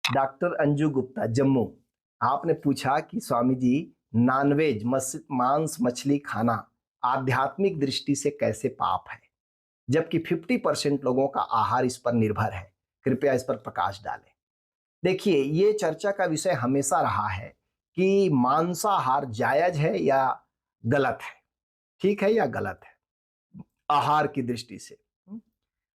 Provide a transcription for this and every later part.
Doctor Anju Gupta, Jammu. आपने पूछा कि स्वामी जी, नॉनवेज मांस मछली खाना आध्यात्मिक दृष्टि से कैसे पाप है, जबकि 50% लोगों का आहार इस पर निर्भर है। कृपया इस पर प्रकाश डालें। देखिए, ये चर्चा का विषय हमेशा रहा है कि मांसाहार जायज है या गलत है, ठीक है या गलत है आहार की दृष्टि से।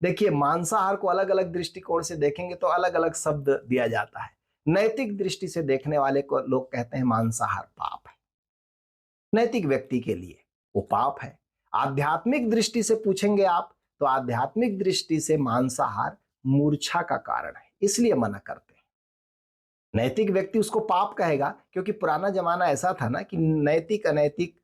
देखिए, मांसाहार को अलग अलग दृष्टिकोण से देखेंगे तो अलग अलग शब्द दिया जाता है। नैतिक दृष्टि से देखने वाले को लोग कहते हैं मांसाहार पाप है, नैतिक व्यक्ति के लिए वो पाप है। आध्यात्मिक दृष्टि से पूछेंगे आप, तो आध्यात्मिक दृष्टि से मांसाहार मूर्छा का कारण है, इसलिए मना करते हैं। नैतिक व्यक्ति उसको पाप कहेगा, क्योंकि पुराना जमाना ऐसा था ना कि नैतिक अनैतिक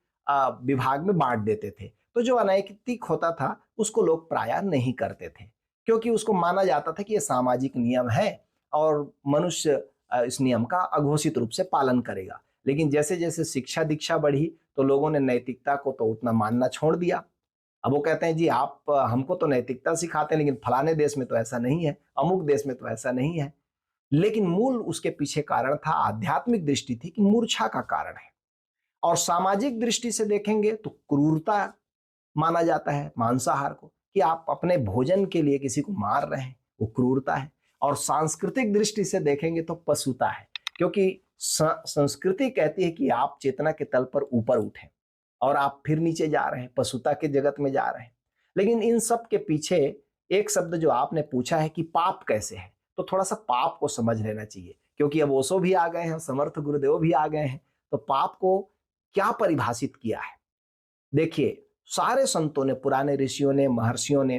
विभाग में बांट देते थे। तो जो अनैतिक होता था उसको लोग प्रायः नहीं करते थे, क्योंकि उसको माना जाता था कि ये सामाजिक नियम है और मनुष्य इस नियम का अघोषित रूप से पालन करेगा। लेकिन जैसे जैसे शिक्षा दीक्षा बढ़ी तो लोगों ने नैतिकता को तो उतना मानना छोड़ दिया। अब वो कहते हैं जी, आप हमको तो नैतिकता सिखाते हैं, लेकिन फलाने देश में तो ऐसा नहीं है, अमुक देश में तो ऐसा नहीं है। लेकिन मूल उसके पीछे कारण था, आध्यात्मिक दृष्टि थी कि मूर्छा का कारण है। और सामाजिक दृष्टि से देखेंगे तो क्रूरता माना जाता है मांसाहार को, कि आप अपने भोजन के लिए किसी को मार रहे हैं, वो क्रूरता है। और सांस्कृतिक दृष्टि से देखेंगे तो पशुता है, क्योंकि संस्कृति कहती है कि आप चेतना के तल पर ऊपर उठें और आप फिर नीचे जा रहे हैं, पशुता के जगत में जा रहे हैं। लेकिन इन सब के पीछे एक शब्द जो आपने पूछा है कि पाप कैसे है, तो थोड़ा सा पाप को समझ लेना चाहिए, क्योंकि अब ओशो भी आ गए हैं, समर्थ गुरुदेव भी आ गए हैं। तो पाप को क्या परिभाषित किया है? देखिए, सारे संतों ने, पुराने ऋषियों ने, महर्षियों ने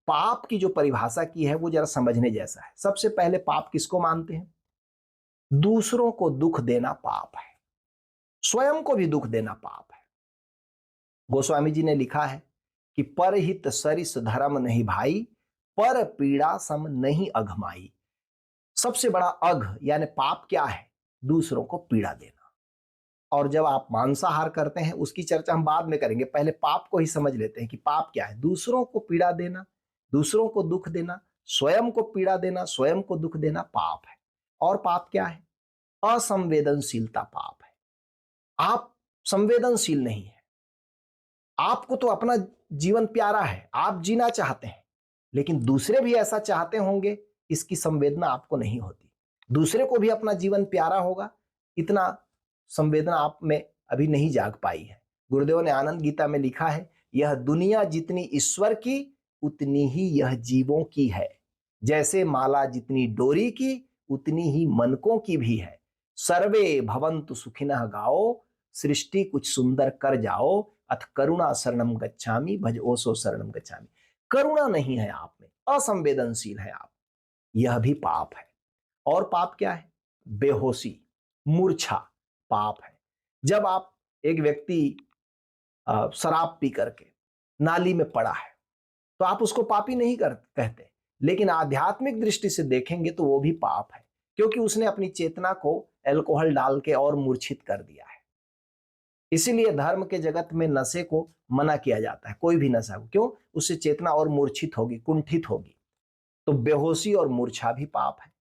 पाप की जो परिभाषा की है वो जरा समझने जैसा है। सबसे पहले पाप किसको मानते हैं? दूसरों को दुख देना पाप है, स्वयं को भी दुख देना पाप है। गोस्वामी जी ने लिखा है कि परहित सरिस धर्म नहीं भाई, पर पीड़ा सम नहीं अघमाई। सबसे बड़ा अघ यानी पाप क्या है? दूसरों को पीड़ा देना। और जब आप मांसाहार करते हैं उसकी चर्चा हम बाद में करेंगे, पहले पाप को ही समझ लेते हैं कि पाप क्या है। दूसरों को पीड़ा देना, दूसरों को दुख देना, स्वयं को पीड़ा देना, स्वयं को दुख देना पाप है। और पाप क्या है? असंवेदनशीलता पाप है। आप संवेदनशील नहीं है। आपको तो अपना जीवन प्यारा है, आप जीना चाहते हैं, लेकिन दूसरे भी ऐसा चाहते होंगे, इसकी संवेदना आपको नहीं होती। दूसरे को भी अपना जीवन प्यारा होगा, इतना संवेदना आप में अभी नहीं जाग पाई है। गुरुदेव ने आनंद गीता में लिखा है, यह दुनिया जितनी ईश्वर की उतनी ही यह जीवों की है। जैसे माला जितनी डोरी की उतनी ही मनकों की भी है। सर्वे भवन्तु सुखिनः गाओ, सृष्टि कुछ सुंदर कर जाओ, अथ करुणा शरणम गच्छामि, भज ओसो शरणम गच्छामि। करुणा नहीं है आप में, असंवेदनशील है आप, यह भी पाप है। और पाप क्या है? बेहोशी, मूर्छा पाप है। जब आप एक व्यक्ति शराब पी करके नाली में पड़ा है तो आप उसको पापी नहीं कहते, लेकिन आध्यात्मिक दृष्टि से देखेंगे तो वो भी पाप है, क्योंकि उसने अपनी चेतना को अल्कोहल डाल के और मूर्छित कर दिया है। इसीलिए धर्म के जगत में नशे को मना किया जाता है, कोई भी नशा हो, क्यों? उससे चेतना और मूर्छित होगी, कुंठित होगी। तो बेहोशी और मूर्छा भी पाप है।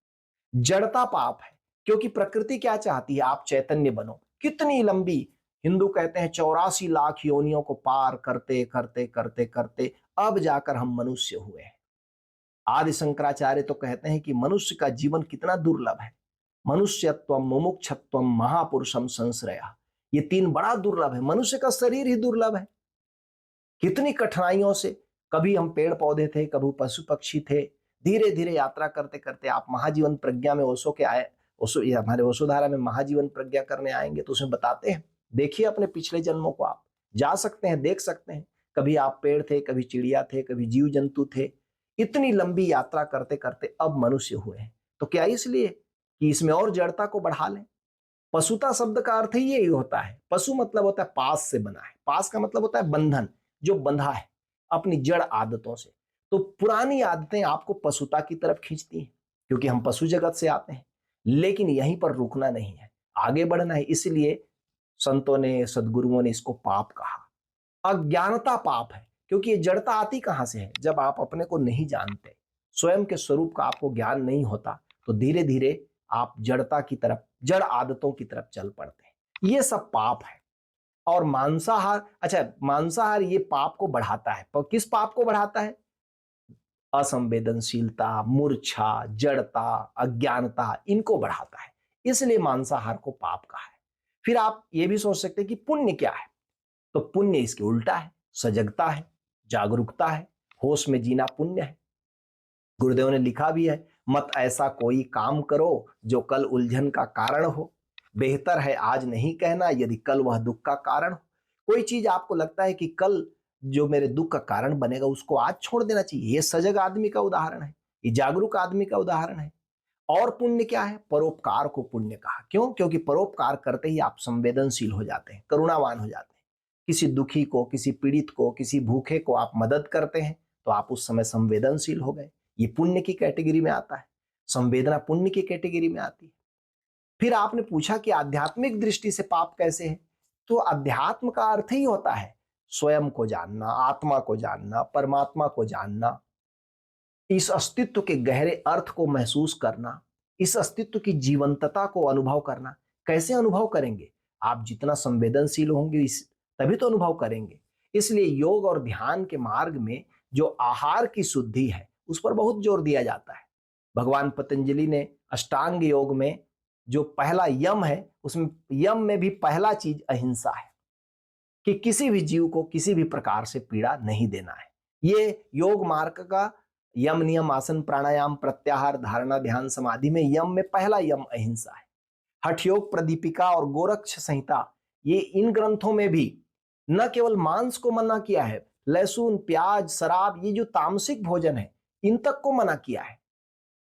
जड़ता पाप है, क्योंकि प्रकृति क्या चाहती है? आप चैतन्य बनो। कितनी लंबी, हिंदू कहते हैं 84 लाख योनियों को पार करते करते करते करते अब जाकर हम मनुष्य हुए हैं। आदि शंकराचार्य तो कहते हैं कि मनुष्य का जीवन कितना दुर्लभ है। मनुष्यत्वम मुमुक्षत्वम महापुरुषम संश्रय, ये तीन बड़ा दुर्लभ है। मनुष्य का शरीर ही दुर्लभ है। कितनी कठिनाइयों से, कभी हम पेड़ पौधे थे, कभी पशु पक्षी थे, धीरे धीरे यात्रा करते करते आप महाजीवन प्रज्ञा में ओशो के आए। ओशो, ये हमारे ओशोधारा में महाजीवन प्रज्ञा करने आएंगे तो उसमें बताते हैं, देखिए अपने पिछले जन्मों को, आप जा सकते हैं, देख सकते हैं। कभी आप पेड़ थे, कभी चिड़िया थे, कभी जीव जंतु थे। इतनी लंबी यात्रा करते करते अब मनुष्य हुए हैं। तो क्या इसलिए कि इसमें और जड़ता को बढ़ा लें? पशुता शब्द का अर्थ ही यही होता है। पशु मतलब होता है पास से बना है, पास का मतलब होता है बंधन, जो बंधा है अपनी जड़ आदतों से। तो पुरानी आदतें आपको पशुता की तरफ खींचती हैं, क्योंकि हम पशु जगत से आते हैं। लेकिन यहीं पर रुकना नहीं है, आगे बढ़ना है। इसलिए संतों ने, सदगुरुओं ने इसको पाप कहा। अज्ञानता पाप है, क्योंकि ये जड़ता आती कहां से है? जब आप अपने को नहीं जानते, स्वयं के स्वरूप का आपको ज्ञान नहीं होता, तो धीरे धीरे आप जड़ता की तरफ, जड़ आदतों की तरफ चल पड़ते हैं। ये सब पाप है। और मांसाहार, अच्छा, मांसाहार ये पाप को बढ़ाता है। पर किस पाप को बढ़ाता है? असंवेदनशीलता, मूर्छा, जड़ता, अज्ञानता, इनको बढ़ाता है। इसलिए मांसाहार को पाप कहा है। फिर आप ये भी सोच सकते हैं कि पुण्य क्या है? तो पुण्य इसके उल्टा है, सजगता है, जागरूकता है, होश में जीना पुण्य है। गुरुदेव ने लिखा भी है, मत ऐसा कोई काम करो जो कल उलझन का कारण हो। बेहतर है आज नहीं कहना यदि कल वह दुख का कारण हो। कोई चीज आपको लगता है कि कल जो मेरे दुख का कारण बनेगा उसको आज छोड़ देना चाहिए। ये सजग आदमी का उदाहरण है, ये जागरूक आदमी का उदाहरण है। और पुण्य क्या है? परोपकार को पुण्य कहा। क्यों? क्योंकि परोपकार करते ही आप संवेदनशील हो जाते हैं, करुणावान हो जाते हैं। किसी दुखी को, किसी पीड़ित को, किसी भूखे को आप मदद करते हैं तो आप उस समय संवेदनशील हो गए। ये पुण्य की कैटेगरी में आता है। संवेदना पुण्य की कैटेगरी में आती है। फिर आपने पूछा कि आध्यात्मिक दृष्टि से पाप कैसे है? तो अध्यात्म का अर्थ ही होता है स्वयं को जानना, आत्मा को जानना, परमात्मा को जानना, इस अस्तित्व के गहरे अर्थ को महसूस करना, इस अस्तित्व की जीवंतता को अनुभव करना। कैसे अनुभव करेंगे? आप जितना संवेदनशील होंगे तभी तो अनुभव करेंगे। इसलिए योग और ध्यान के मार्ग में जो आहार की शुद्धि है उस पर बहुत जोर दिया जाता है। भगवान पतंजलि ने अष्टांग योग में जो पहला यम है, उसमें यम में भी पहला चीज अहिंसा है कि किसी भी जीव को किसी भी प्रकार से पीड़ा नहीं देना है। ये योग मार्ग का यम, नियम, आसन, प्राणायाम, प्रत्याहार, धारणा, ध्यान, समाधि में यम में पहला यम अहिंसा है। हठ योग, प्रदीपिका और गोरक्ष संहिता, ये इन ग्रंथों में भी न केवल मांस को मना किया है, लहसुन, प्याज, शराब, ये जो तामसिक भोजन है इन तक को मना किया है।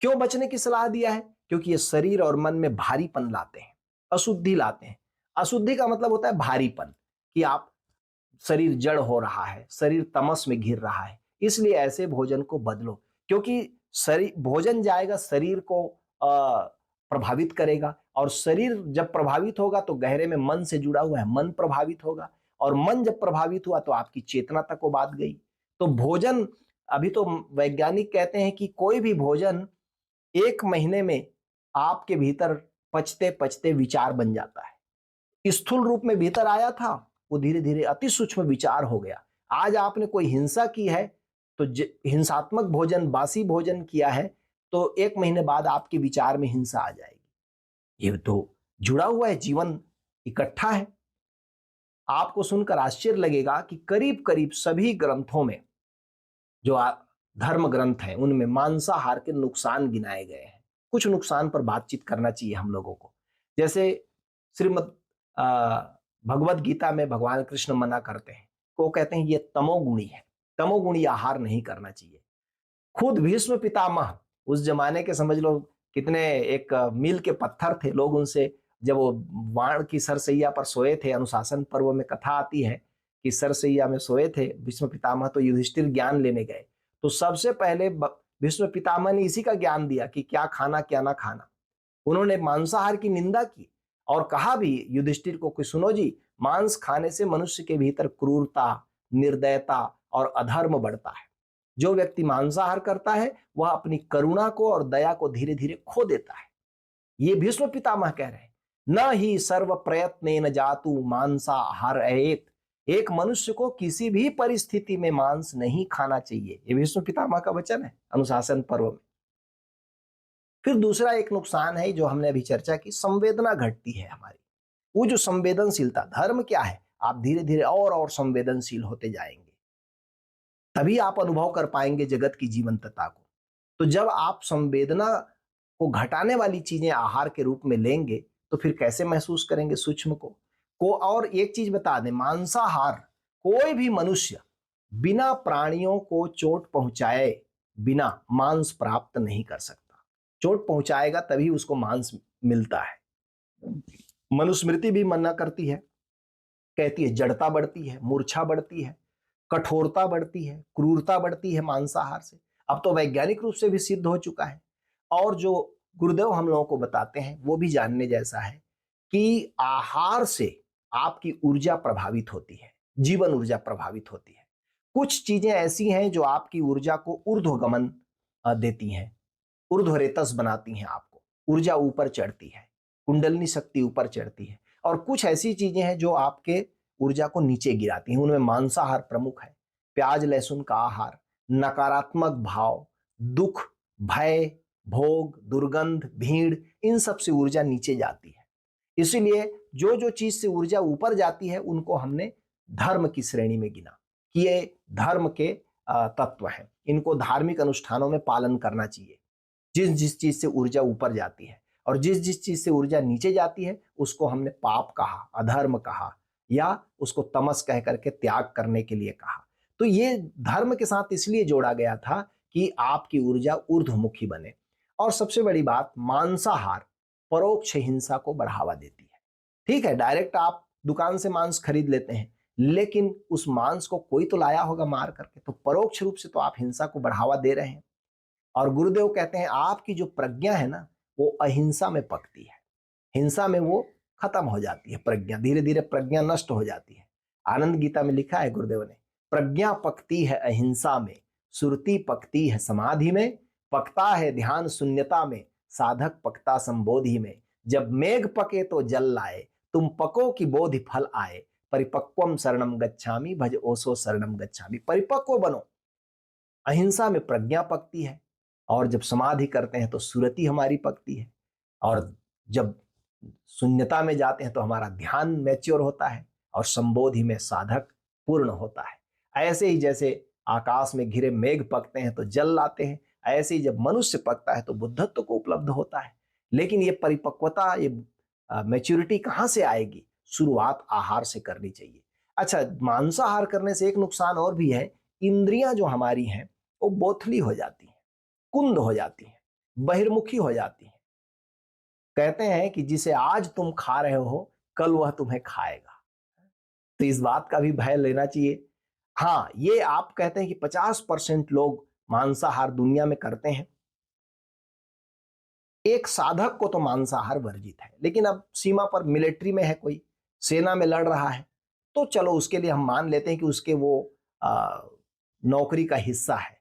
क्यों बचने की सलाह दिया है? क्योंकि ये शरीर और मन में भारीपन लाते हैं, अशुद्धि लाते हैं। अशुद्धि का मतलब होता है भारीपन, कि आप शरीर जड़ हो रहा है, शरीर तमस में घिर रहा है। इसलिए ऐसे भोजन को बदलो, क्योंकि शरीर भोजन जाएगा शरीर को प्रभावित करेगा, और शरीर जब प्रभावित होगा तो गहरे में मन से जुड़ा हुआ है, मन प्रभावित होगा, और मन जब प्रभावित हुआ तो आपकी चेतना तक वो बात गई। तो भोजन, अभी तो वैज्ञानिक कहते हैं कि कोई भी भोजन 1 महीने में आपके भीतर पचते पचते विचार बन जाता है। स्थूल रूप में भीतर आया था, वो धीरे धीरे अति सूक्ष्म विचार हो गया। आज आपने कोई हिंसा की है तो हिंसात्मक भोजन, बासी भोजन किया है, तो 1 महीने बाद आपके विचार में हिंसा आ जाएगी। ये तो जुड़ा हुआ है, जीवन इकट्ठा है। आपको सुनकर आश्चर्य लगेगा कि करीब करीब सभी ग्रंथों में, जो धर्म ग्रंथ हैं, उनमें मांसाहार के नुकसान गिनाए गए हैं। कुछ नुकसान पर बातचीत करना चाहिए हम लोगों को। जैसे श्रीमद भगवत गीता में भगवान कृष्ण मना करते हैं, वो कहते हैं ये तमोगुणी है, तमोगुणी आहार नहीं करना चाहिए। खुद भीष्म पितामह, उस जमाने के समझ लो कितने एक मील के पत्थर थे, लोग उनसे जब वो वाण की सरसैया पर सोए थे, अनुशासन पर्व में कथा आती है कि सरसैया में सोए थे भीष्म पितामह, तो युधिष्ठिर ज्ञान लेने गए, तो सबसे पहले भीष्म पितामह ने इसी का ज्ञान दिया कि क्या खाना क्या ना खाना। उन्होंने मांसाहार की निंदा की और कहा भी युधिष्ठिर को कि सुनो जी, मांस खाने से मनुष्य के भीतर क्रूरता, निर्दयता और अधर्म बढ़ता है। जो व्यक्ति मांसाहार करता है वह अपनी करुणा को और दया को धीरे धीरे खो देता है। ये भीष्म पितामह कह रहे हैं, न ही सर्व प्रयत्न जातु मांसाहार एत। एक मनुष्य को किसी भी परिस्थिति में मांस नहीं खाना चाहिए। ये भीष्म पितामह का वचन है अनुशासन पर्व में। फिर दूसरा एक नुकसान है जो हमने अभी चर्चा की, संवेदना घटती है हमारी। वो जो संवेदनशीलता, धर्म क्या है? आप धीरे धीरे और संवेदनशील होते जाएंगे, तभी आप अनुभव कर पाएंगे जगत की जीवंतता को। तो जब आप संवेदना को घटाने वाली चीजें आहार के रूप में लेंगे तो फिर कैसे महसूस करेंगे सूक्ष्म को। और एक चीज बता दें, मांसाहार, कोई भी मनुष्य बिना प्राणियों को चोट पहुंचाए बिना मांस प्राप्त नहीं कर सकता। चोट पहुंचाएगा तभी उसको मांस मिलता है। मनुस्मृति भी मना करती है, कहती है जड़ता बढ़ती है, मूर्छा बढ़ती है, कठोरता बढ़ती है, क्रूरता बढ़ती है मांसाहार से। अब तो वैज्ञानिक रूप से भी सिद्ध हो चुका है। और जो गुरुदेव हम लोगों को बताते हैं वो भी जानने जैसा है कि आहार से आपकी ऊर्जा प्रभावित होती है, जीवन ऊर्जा प्रभावित होती है। कुछ चीजें ऐसी हैं जो आपकी ऊर्जा को ऊर्ध्वगमन देती हैं, ऊर्ध्वरेतस बनाती हैं आपको। ऊर्जा ऊपर चढ़ती है, कुंडलनी शक्ति ऊपर चढ़ती है। और कुछ ऐसी चीजें हैं जो आपके ऊर्जा को नीचे गिराती हैं, उनमें मांसाहार प्रमुख है, प्याज लहसुन का आहार, नकारात्मक भाव, दुख, भय, भोग, दुर्गंध, भीड़, इन सब से ऊर्जा नीचे जाती है। इसीलिए जो जो चीज से ऊर्जा ऊपर जाती है उनको हमने धर्म की श्रेणी में गिना कि ये धर्म के तत्व हैं, इनको धार्मिक अनुष्ठानों में पालन करना चाहिए। जिस जिस चीज से ऊर्जा ऊपर जाती है और जिस जिस चीज से ऊर्जा नीचे जाती है उसको हमने पाप कहा, अधर्म कहा, या उसको तमस कह करके त्याग करने के लिए कहा। तो ये धर्म के साथ इसलिए जोड़ा गया था कि आपकी ऊर्जा ऊर्ध्वमुखी बने। और सबसे बड़ी बात, मांसाहार परोक्ष हिंसा को बढ़ावा देती है। ठीक है, डायरेक्ट आप दुकान से मांस खरीद लेते हैं, लेकिन उस मांस को कोई तो लाया होगा मार करके, तो परोक्ष रूप से तो आप हिंसा को बढ़ावा दे रहे हैं। और गुरुदेव कहते हैं आपकी जो प्रज्ञा है ना, वो अहिंसा में पकती है, हिंसा में वो खत्म हो जाती है। प्रज्ञा धीरे धीरे प्रज्ञा नष्ट हो जाती है। आनंद गीता में लिखा है गुरुदेव ने, प्रज्ञा पकती है अहिंसा में, सुरती पकती है समाधि में, पकता है ध्यान शून्यता में, साधक पकता संबोधि में। जब मेघ पके तो जल लाए, तुम पको की बोधि फल आए, परिपक्वम शरणम गच्छामि भज ओसो शरणम गच्छामि। परिपक्व बनो, अहिंसा में प्रज्ञा पकती है, और जब समाधि करते हैं तो सुरति हमारी पकती है, और जब शून्यता में जाते हैं तो हमारा ध्यान मैच्योर होता है, और संबोधि में साधक पूर्ण होता है। ऐसे ही जैसे आकाश में घिरे मेघ पकते हैं तो जल लाते हैं, ऐसे ही जब मनुष्य पकता है तो बुद्धत्व को उपलब्ध होता है। लेकिन ये परिपक्वता, ये मैच्योरिटी कहाँ से आएगी? शुरुआत आहार से करनी चाहिए। अच्छा, मांसाहार करने से एक नुकसान और भी है, इंद्रियां जो हमारी हैं वो बोथली हो जाती हैं, कुंद हो जाती हैं, बहिर्मुखी हो जाती हैं। कहते हैं कि जिसे आज तुम खा रहे हो कल वह तुम्हें खाएगा, तो इस बात का भी भय लेना चाहिए। हाँ, ये आप कहते हैं कि 50% लोग मांसाहार दुनिया में करते हैं। एक साधक को तो मांसाहार वर्जित है, लेकिन अब सीमा पर मिलिट्री में है, कोई सेना में लड़ रहा है, तो चलो उसके लिए हम मान लेते हैं कि उसके वो नौकरी का हिस्सा है,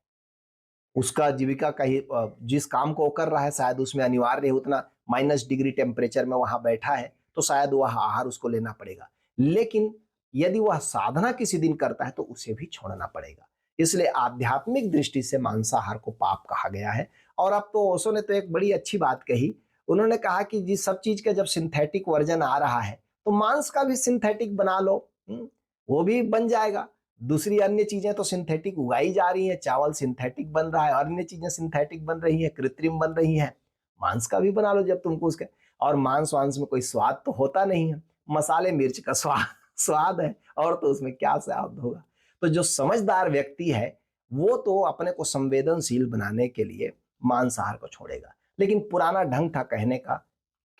उसका जीविका का ही, जिस काम को वो कर रहा है शायद उसमें अनिवार्य है, उतना -डिग्री टेम्परेचर में वहां बैठा है, तो शायद वह आहार उसको लेना पड़ेगा। लेकिन यदि वह साधना किसी दिन करता है तो उसे भी छोड़ना पड़ेगा। इसलिए आध्यात्मिक दृष्टि से मांसाहार को पाप कहा गया है। और अब तो ओशो ने तो एक बड़ी अच्छी बात कही, उन्होंने कहा कि जिस सब चीज का जब सिंथेटिक वर्जन आ रहा है तो मांस का भी सिंथेटिक बना लो, वो भी बन जाएगा। दूसरी अन्य चीजें तो सिंथेटिक उगाई जा रही है, चावल सिंथेटिक बन रहा है, अन्य चीजें सिंथेटिक बन रही है, कृत्रिम बन रही है, मांस का भी बना लो जब तुमको उसके। और मांस वांस में कोई स्वाद तो होता नहीं है, मसाले मिर्च का स्वाद स्वाद है, और तो उसमें क्या स्वाद होगा। तो जो समझदार व्यक्ति है वो तो अपने को संवेदनशील बनाने के लिए मांसाहार को छोड़ेगा। लेकिन पुराना ढंग था कहने का,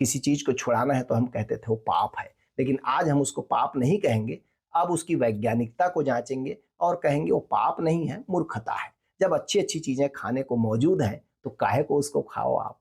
किसी चीज को छुड़ाना है तो हम कहते थे वो पाप है, लेकिन आज हम उसको पाप नहीं कहेंगे, अब उसकी वैज्ञानिकता को जांचेंगे और कहेंगे वो पाप नहीं है, मूर्खता है। जब अच्छी अच्छी चीजें खाने को मौजूद हैं तो काहे को उसको खाओ आप।